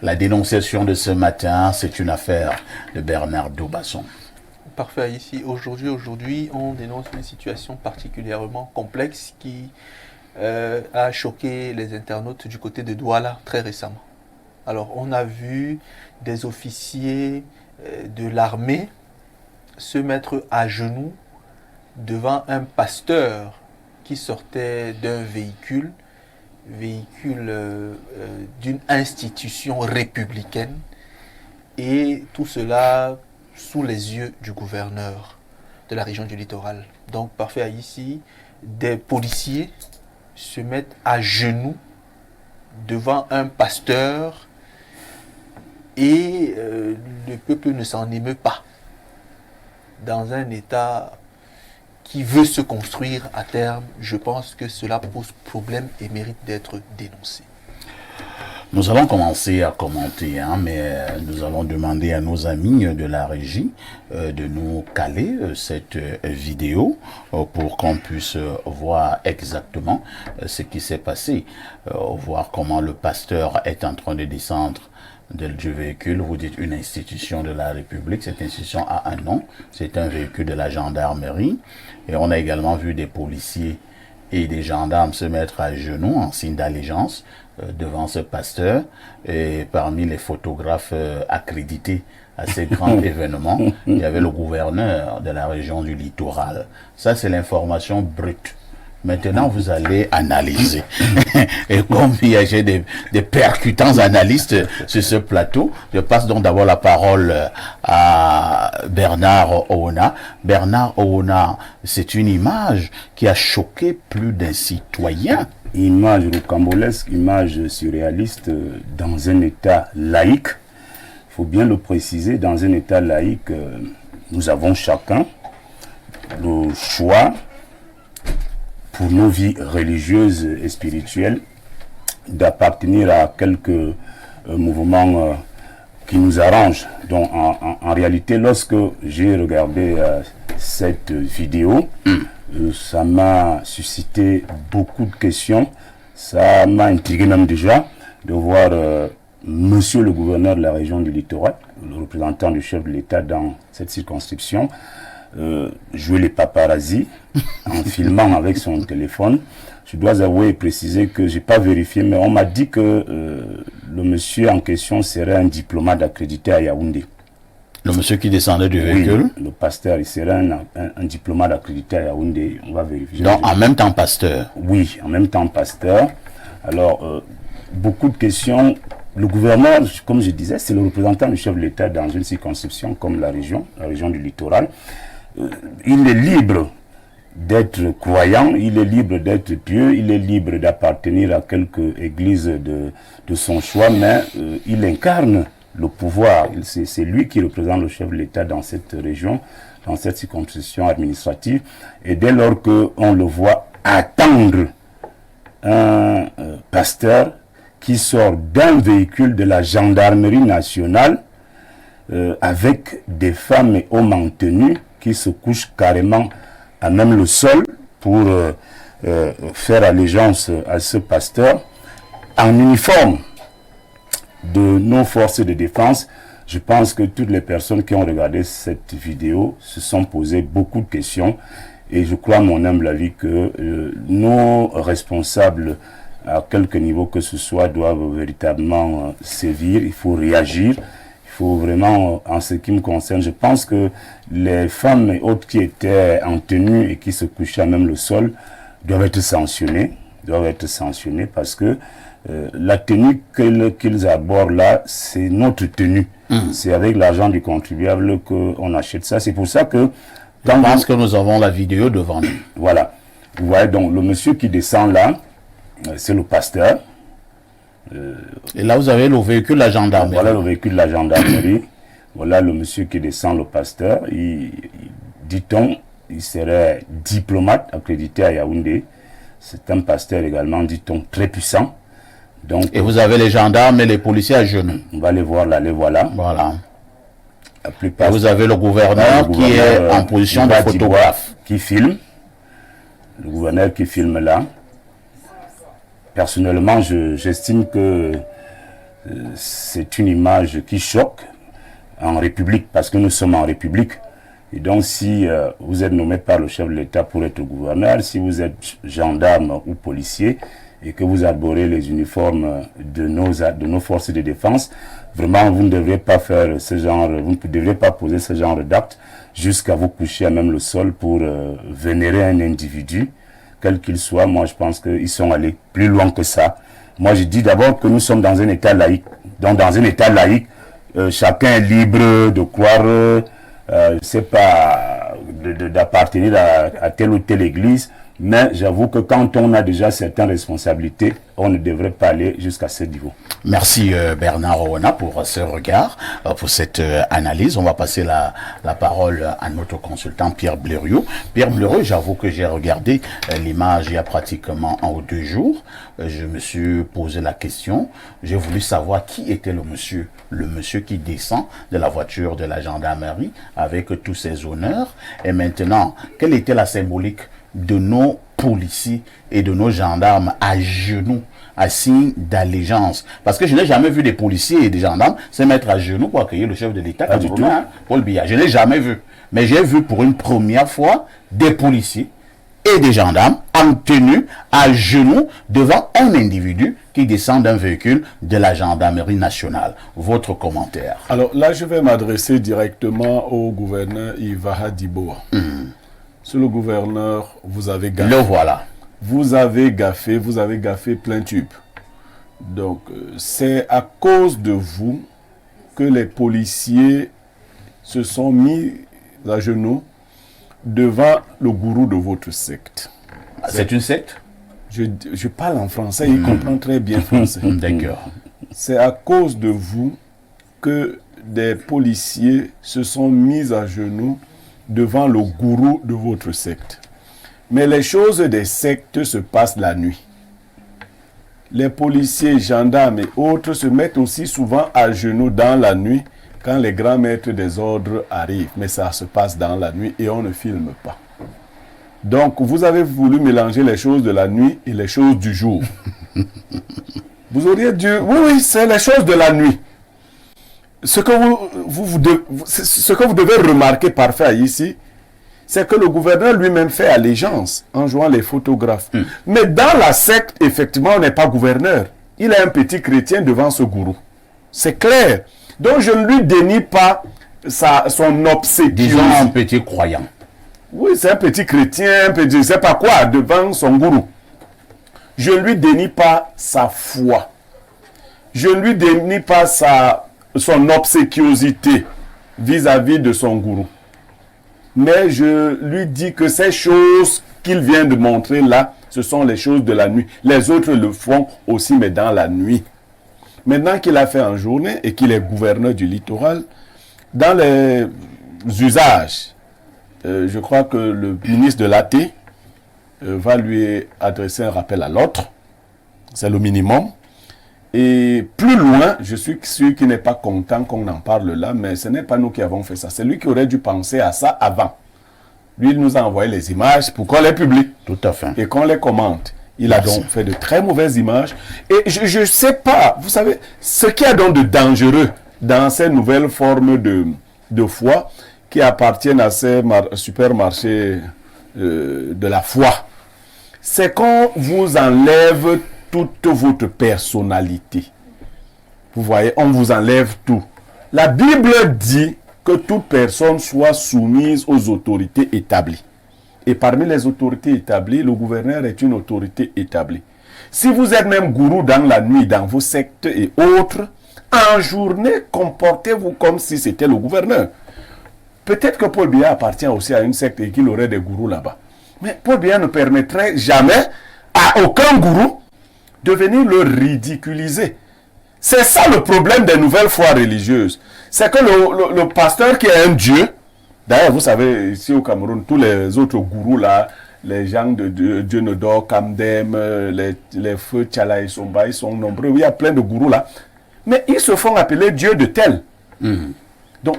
La dénonciation de ce matin, c'est une affaire de Bernard Dobasson. Parfait. Ici, aujourd'hui, on dénonce une situation particulièrement complexe qui a choqué les internautes du côté de Douala très récemment. Alors, on a vu des officiers de l'armée se mettre à genoux devant un pasteur qui sortait d'un véhicule d'une institution républicaine, et tout cela sous les yeux du gouverneur de la région du littoral. Donc, parfait, ici, des policiers se mettent à genoux devant un pasteur et le peuple ne s'en émeut pas. Dans un état qui veut se construire à terme, je pense que cela pose problème et mérite d'être dénoncé. Nous allons commencer à commenter, mais nous allons demander à nos amis de la régie de nous caler cette vidéo pour qu'on puisse voir exactement ce qui s'est passé, voir comment le pasteur est en train de descendre du véhicule. Vous dites une institution de la République, cette institution a un nom, c'est un véhicule de la gendarmerie, et on a également vu des policiers et des gendarmes se mettre à genoux en signe d'allégeance devant ce pasteur, et parmi les photographes accrédités à ces grands événements, il y avait le gouverneur de la région du littoral. Ça, c'est l'information brute. Maintenant, vous allez analyser. Et comme il y a des percutants analystes sur ce plateau, je passe donc d'abord la parole à Bernard Oona. Bernard Oona, c'est une image qui a choqué plus d'un citoyen. Image rocambolesque, image surréaliste dans un État laïque. Il faut bien le préciser, dans un État laïque, nous avons chacun le choix pour nos vies religieuses et spirituelles d'appartenir à quelques mouvements qui nous arrangent. Donc en réalité, lorsque j'ai regardé cette vidéo, ça m'a suscité beaucoup de questions. Ça m'a intrigué même déjà de voir monsieur le gouverneur de la région du littoral, le représentant du chef de l'État dans cette circonscription, jouer les paparazzis en filmant avec son téléphone. Je dois avouer et préciser que je n'ai pas vérifié, mais on m'a dit que le monsieur en question serait un diplomate accrédité à Yaoundé. Le monsieur qui descendait du véhicule? Oui, le pasteur, il serait un diplomate accrédité à Yaoundé. On va vérifier. Donc en même temps pasteur? Oui, en même temps pasteur. Alors, beaucoup de questions. Le gouverneur, comme je disais, c'est le représentant du chef de l'État dans une circonscription comme la région du littoral. Il est libre d'être croyant, il est libre d'être pieux, il est libre d'appartenir à quelque église de son choix, mais il incarne le pouvoir. C'est lui qui représente le chef de l'État dans cette région, dans cette circonscription administrative. Et dès lors qu'on le voit attendre un pasteur qui sort d'un véhicule de la gendarmerie nationale avec des femmes et hommes en tenue qui se couchent carrément à même le sol pour faire allégeance à ce pasteur en uniforme de nos forces de défense. Je pense que toutes les personnes qui ont regardé cette vidéo se sont posées beaucoup de questions, et je crois à mon humble avis que nos responsables à quelque niveau que ce soit doivent véritablement sévir. Il faut réagir. Il faut vraiment, en ce qui me concerne, je pense que les femmes et autres qui étaient en tenue et qui se couchaient à même le sol doivent être sanctionnées parce que la tenue qu'ils abordent là, c'est notre tenue. C'est avec l'argent du contribuable qu'on achète ça. C'est pour ça que... Je pense que nous avons la vidéo devant nous. Voilà. Vous voyez donc le monsieur qui descend là, c'est le pasteur. Et là, vous avez le véhicule de la gendarmerie. Voilà le véhicule de la gendarmerie. Voilà le monsieur qui descend, le pasteur. Dit-on, il serait diplomate accrédité à Yaoundé. C'est un pasteur également, dit-on, très puissant. Donc, et vous avez les gendarmes et les policiers à genoux. On va les voir là, les voilà. Voilà. La plupart, et vous avez le gouverneur qui est en position de photographe. Qui filme. Le gouverneur qui filme là. Personnellement, j'estime que c'est une image qui choque en République, parce que nous sommes en République. Et donc, si vous êtes nommé par le chef de l'État pour être gouverneur, si vous êtes gendarme ou policier, et que vous arborez les uniformes de nos forces de défense, vraiment, vous ne devriez pas faire ce genre, vous ne devriez pas poser ce genre d'acte jusqu'à vous coucher à même le sol pour vénérer un individu, quel qu'il soit. Moi, je pense qu'ils sont allés plus loin que ça. Moi, je dis d'abord que nous sommes dans un État laïque. Donc, dans un État laïque, chacun est libre de croire, c'est pas d'appartenir à telle ou telle église. Mais j'avoue que quand on a déjà certaines responsabilités, on ne devrait pas aller jusqu'à ce niveau. Merci Bernard Owona pour ce regard, pour cette analyse. On va passer la parole à notre consultant Pierre Blériot. Pierre Blériot, j'avoue que j'ai regardé l'image il y a pratiquement 1 ou 2 jours. Je me suis posé la question. J'ai voulu savoir qui était le monsieur qui descend de la voiture de la gendarmerie avec tous ses honneurs. Et maintenant, quelle était la symbolique de nos policiers et de nos gendarmes à genoux, à signe d'allégeance? Parce que je n'ai jamais vu des policiers et des gendarmes se mettre à genoux pour accueillir le chef de l'État, Paul Biya. Je n'ai jamais vu. Mais j'ai vu pour une première fois des policiers et des gendarmes en tenue à genoux devant un individu qui descend d'un véhicule de la gendarmerie nationale. Votre commentaire? Alors là, je vais m'adresser directement au gouverneur Ivaha Diboa. Sur le gouverneur, vous avez gaffé. Le voilà. Vous avez gaffé plein tube. Donc, c'est à cause de vous que les policiers se sont mis à genoux devant le gourou de votre secte. C'est une secte? Je parle en français, il comprend très bien français. D'accord. C'est à cause de vous que des policiers se sont mis à genoux devant le gourou de votre secte. Mais les choses des sectes se passent la nuit. Les policiers, gendarmes et autres se mettent aussi souvent à genoux dans la nuit quand les grands maîtres des ordres arrivent. Mais ça se passe dans la nuit et on ne filme pas. Donc, vous avez voulu mélanger les choses de la nuit et les choses du jour. Vous auriez dû... Oui, c'est les choses de la nuit. Ce que vous devez remarquer parfait ici, c'est que le gouverneur lui-même fait allégeance en jouant les photographes. Mais dans la secte, effectivement, on n'est pas gouverneur. Il est un petit chrétien devant ce gourou. C'est clair. Donc, je ne lui dénie pas son obséquiosité. Disons un petit croyant. Oui, c'est un petit chrétien, un petit, je ne sais pas quoi, devant son gourou. Je ne lui dénie pas sa foi. Je ne lui dénie pas son obséquiosité vis-à-vis de son gourou. Mais je lui dis que ces choses qu'il vient de montrer là, ce sont les choses de la nuit. Les autres le font aussi, mais dans la nuit. Maintenant qu'il a fait en journée et qu'il est gouverneur du littoral, dans les usages, je crois que le ministre de l'AT va lui adresser un rappel à l'autre. C'est le minimum. Et plus loin, je suis sûr qu'il n'est pas content qu'on en parle là, mais ce n'est pas nous qui avons fait ça. C'est lui qui aurait dû penser à ça avant. Lui, il nous a envoyé les images pour qu'on les publie. Tout à fait. Et qu'on les commente. Il a donc fait de très mauvaises images. Et je ne sais pas, vous savez, ce qu'il y a donc de dangereux dans ces nouvelles formes de foi qui appartiennent à ces supermarchés de la foi, c'est qu'on vous enlève toute votre personnalité. Vous voyez, on vous enlève tout. La Bible dit que toute personne soit soumise aux autorités établies. Et parmi les autorités établies, le gouverneur est une autorité établie. Si vous êtes même gourou dans la nuit, dans vos sectes et autres, en journée, comportez-vous comme si c'était le gouverneur. Peut-être que Paul Biya appartient aussi à une secte et qu'il aurait des gourous là-bas. Mais Paul Biya ne permettrait jamais à aucun gourou de venir le ridiculiser. C'est ça le problème des nouvelles foi religieuses. C'est que le pasteur qui est un dieu, d'ailleurs vous savez ici au Cameroun, tous les autres gourous là, les gens de Dieu Nodor, Kamdem, les feux Tchala et Somba, ils sont nombreux, il y a plein de gourous là, mais ils se font appeler Dieu de tel. Donc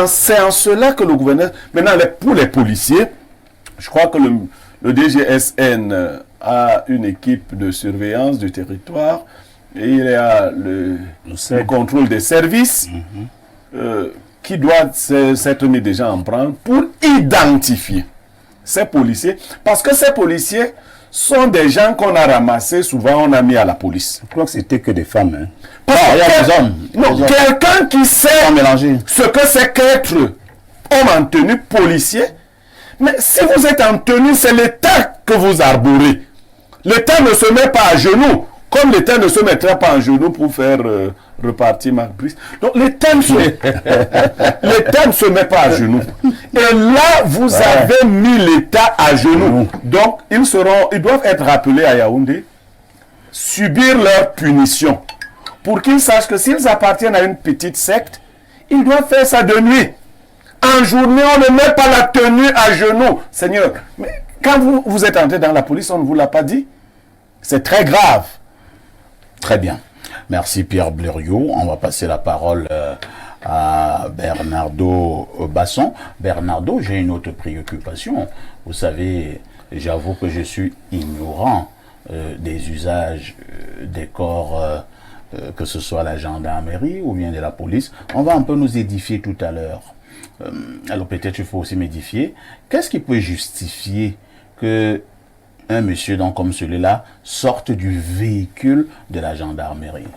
c'est en cela que le gouverneur, maintenant pour les policiers, je crois que le DGSN a une équipe de surveillance du territoire et il y a le contrôle des services qui doit s'être mis déjà en branle pour identifier ces policiers. Parce que ces policiers sont des gens qu'on a ramassés, souvent on a mis à la police. Je crois que c'était que des femmes. Hein. Il y a des hommes. Non, quelqu'un qui sait ce que c'est qu'être homme en tenue policier. Mais si vous êtes en tenue, c'est l'État que vous arborez. L'État ne se met pas à genoux, comme l'État ne se mettra pas à genoux pour faire repartir Marc Brice. Donc l'État ne se met pas à genoux. Et là, vous avez mis l'État à genoux. Donc, ils doivent être rappelés à Yaoundé, subir leur punition, pour qu'ils sachent que s'ils appartiennent à une petite secte, ils doivent faire ça de nuit. En journée, on ne met pas la tenue à genoux. Seigneur, mais quand vous êtes entré dans la police, on ne vous l'a pas dit? C'est très grave. Très bien. Merci Pierre Blériot. On va passer la parole à Bernardo Basson. Bernardo, j'ai une autre préoccupation. Vous savez, j'avoue que je suis ignorant des usages des corps, que ce soit la gendarmerie ou bien de la police. On va un peu nous édifier tout à l'heure. Alors peut-être il faut aussi m'édifier. Qu'est-ce qui peut justifier que un monsieur donc comme celui-là sorte du véhicule de la gendarmerie?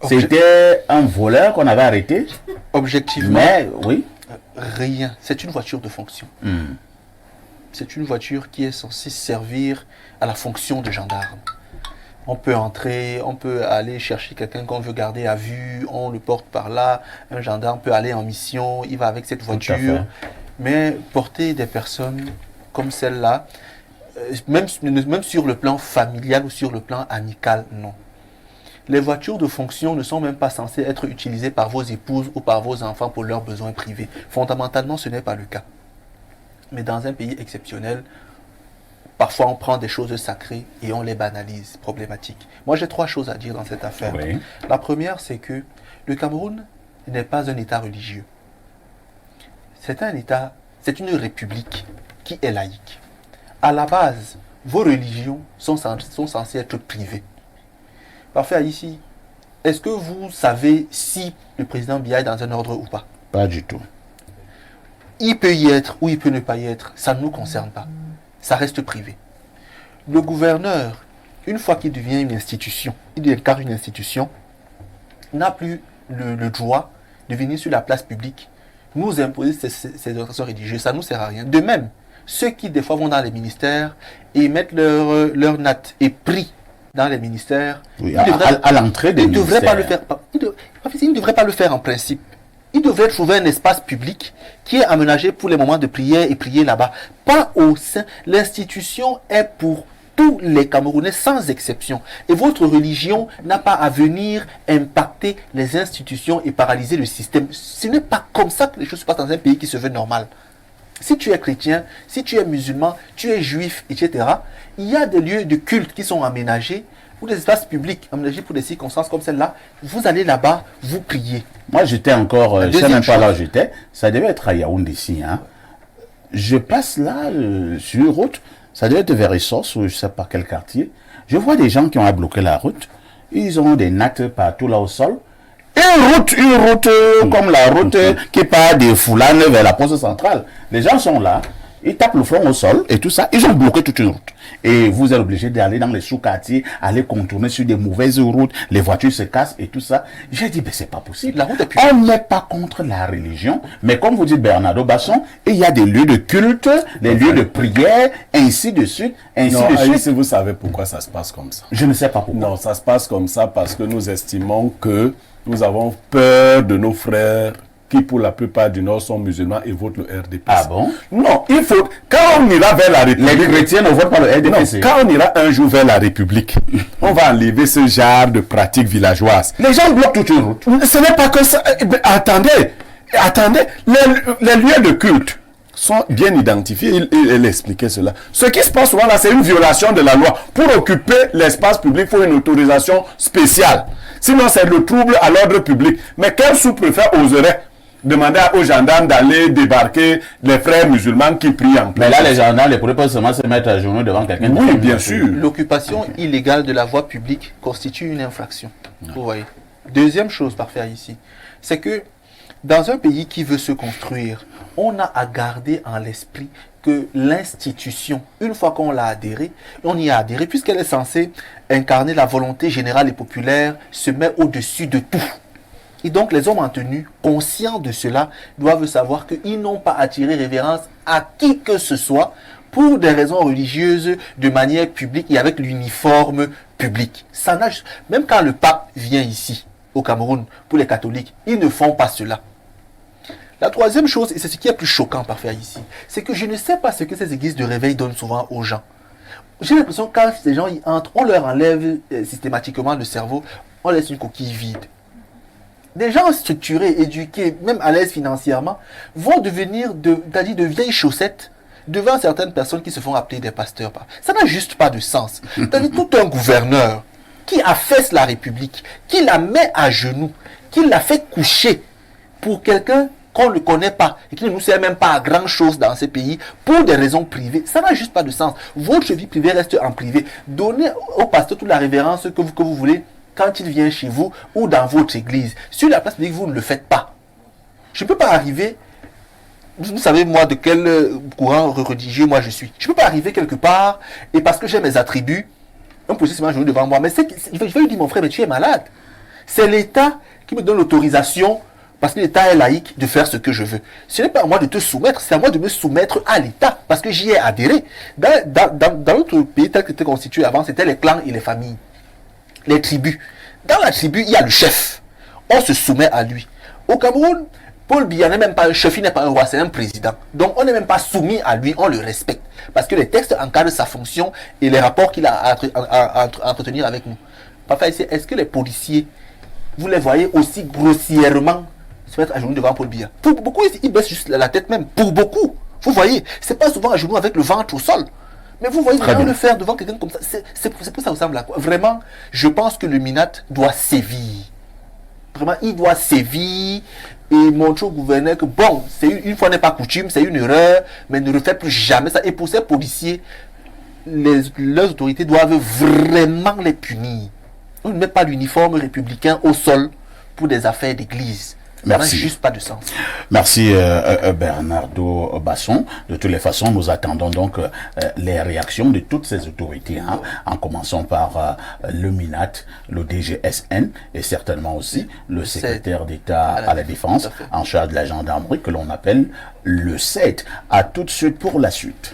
C'était un voleur qu'on avait arrêté? Objectivement, Mais oui. Rien. C'est une voiture de fonction. C'est une voiture qui est censée servir à la fonction de gendarme. On peut entrer, on peut aller chercher quelqu'un qu'on veut garder à vue, on le porte par là, un gendarme peut aller en mission, il va avec cette voiture. Mais porter des personnes comme celle-là, même sur le plan familial ou sur le plan amical, non. Les voitures de fonction ne sont même pas censées être utilisées par vos épouses ou par vos enfants pour leurs besoins privés. Fondamentalement, ce n'est pas le cas. Mais dans un pays exceptionnel, parfois on prend des choses sacrées et on les banalise, problématique. Moi j'ai 3 choses à dire dans cette affaire. Oui. La première, c'est que le Cameroun n'est pas un État religieux. C'est un État, c'est une république qui est laïque. À la base, vos religions sont censées être privées. Parfait, ici, est-ce que vous savez si le président Biya est dans un ordre ou pas? Pas du tout. Il peut y être ou il peut ne pas y être, ça ne nous concerne pas. Ça reste privé. Le gouverneur, une fois qu'il devient une institution, il incarne une institution, n'a plus le droit de venir sur la place publique, nous imposer ces orientations religieuses. Ça ne nous sert à rien. De même, ceux qui des fois vont dans les ministères et mettent leur natte et prient dans les ministères, Oui, à l'entrée des ministères. Il ne devrait pas le faire en principe. Il devrait trouver un espace public qui est aménagé pour les moments de prière et prier là-bas. Pas au sein. L'institution est pour tous les Camerounais sans exception. Et votre religion n'a pas à venir impacter les institutions et paralyser le système. Ce n'est pas comme ça que les choses se passent dans un pays qui se veut normal. Si tu es chrétien, si tu es musulman, tu es juif, etc., il y a des lieux de culte qui sont aménagés ou des espaces publics aménagés pour des circonstances comme celle-là. Vous allez là-bas, vous priez. Moi, j'étais encore, je ne sais même pas là où j'étais. Ça devait être à Yaoundé ici. Hein. Je passe là, sur une route. Ça devait être vers Essos ou je ne sais pas quel quartier. Je vois des gens qui ont bloqué la route. Ils ont des nattes partout là au sol. Une route comme la route qui part des Foulanes vers la poste centrale. Les gens sont là. Ils tapent le front au sol et tout ça. Ils ont bloqué toute une route. Et vous êtes obligé d'aller dans les sous-quartiers, aller contourner sur des mauvaises routes. Les voitures se cassent et tout ça. J'ai dit, ben c'est pas possible. La route est On n'est pas contre la religion. Mais comme vous dites Bernardo Basson, il y a des lieux de culte, des lieux de prière, ainsi de suite, ainsi de suite. Si vous savez pourquoi ça se passe comme ça. Je ne sais pas pourquoi. Non, ça se passe comme ça parce que nous estimons que nous avons peur de nos frères qui pour la plupart du Nord sont musulmans et votent le RDPC. Ah bon? Non, il faut, quand on ira vers la République... Les chrétiens ne votent pas le RDPC. Non, quand on ira un jour vers la République, on va enlever ce genre de pratiques villageoises. Les gens bloquent toute une route. Ce n'est pas que ça. Attendez, les lieux de culte sont bien identifiés, il expliquait cela. Ce qui se passe souvent là, c'est une violation de la loi. Pour occuper l'espace public, il faut une autorisation spéciale. Sinon, c'est le trouble à l'ordre public. Mais quel sous-préfet oserait demander aux gendarmes d'aller débarquer les frères musulmans qui prient en plein. Mais là, les gendarmes, les pourraient pas seulement se mettre à genoux devant quelqu'un. Oui, bien sûr. L'occupation illégale de la voie publique constitue une infraction. Vous voyez. Deuxième chose parfaite ici, c'est que dans un pays qui veut se construire, on a à garder en l'esprit que l'institution, une fois qu'on l'a adhérée, on y a adhéré, puisqu'elle est censée incarner la volonté générale et populaire, se met au-dessus de tout. Et donc les hommes en tenue, conscients de cela, doivent savoir qu'ils n'ont pas à tirer révérence à qui que ce soit pour des raisons religieuses, de manière publique et avec l'uniforme public. Ça n'a, même quand le pape vient ici, au Cameroun, pour les catholiques, ils ne font pas cela. La troisième chose, et c'est ce qui est plus choquant parfois ici, c'est que je ne sais pas ce que ces églises de réveil donnent souvent aux gens. J'ai l'impression que quand ces gens y entrent, on leur enlève systématiquement le cerveau, on laisse une coquille vide. Des gens structurés, éduqués, même à l'aise financièrement, vont devenir de vieilles chaussettes devant certaines personnes qui se font appeler des pasteurs. Ça n'a juste pas de sens. Tout un gouverneur qui affaisse la République, qui la met à genoux, qui la fait coucher pour quelqu'un qu'on ne connaît pas et qui ne nous sert même pas à grand chose dans ces pays pour des raisons privées, ça n'a juste pas de sens. Votre vie privée reste en privé. Donnez au pasteur toute la révérence que vous voulez quand il vient chez vous ou dans votre église. Sur la place publique, vous ne le faites pas. Je ne peux pas arriver, vous savez moi de quel courant religieux moi je suis. Je ne peux pas arriver quelque part et parce que j'ai mes attributs, un policier se met à genoux devant moi. Mais je vais lui dire, mon frère, mais tu es malade. C'est l'État qui me donne l'autorisation, parce que l'État est laïque, de faire ce que je veux. Ce n'est pas à moi de te soumettre, c'est à moi de me soumettre à l'État, parce que j'y ai adhéré. Dans notre pays tel que c'était constitué avant, c'était les clans et les familles, les tribus. Dans la tribu, il y a le chef. On se soumet à lui. Au Cameroun, Paul Biya n'est même pas un chef, il n'est pas un roi, c'est un président. Donc on n'est même pas soumis à lui, on le respecte. Parce que les textes encadrent sa fonction et les rapports qu'il a à entretenir avec nous. Parfois, est-ce que les policiers, vous les voyez aussi grossièrement se mettre à genoux devant Paul Biya? Pour beaucoup, ils baissent juste la tête même. Pour beaucoup, vous voyez, c'est pas souvent à genoux avec le ventre au sol. Mais vous voyez vraiment le faire devant quelqu'un comme ça. C'est pour ça que ça ressemble à quoi? Vraiment, je pense que le Minat doit sévir. Vraiment, il doit sévir et montrer au gouverneur que bon, une fois n'est pas coutume, c'est une erreur, mais ne refait plus jamais ça. Et pour ces policiers, leurs autorités doivent vraiment les punir. On ne met pas l'uniforme républicain au sol pour des affaires d'église. Merci. Ça n'a juste pas de sens. Merci Bernardo Basson. De toutes les façons, nous attendons donc les réactions de toutes ces autorités, hein, en commençant par le MINAT, le DGSN et certainement aussi le secrétaire d'État à la Défense en charge de la gendarmerie que l'on appelle le CED. À tout de suite pour la suite.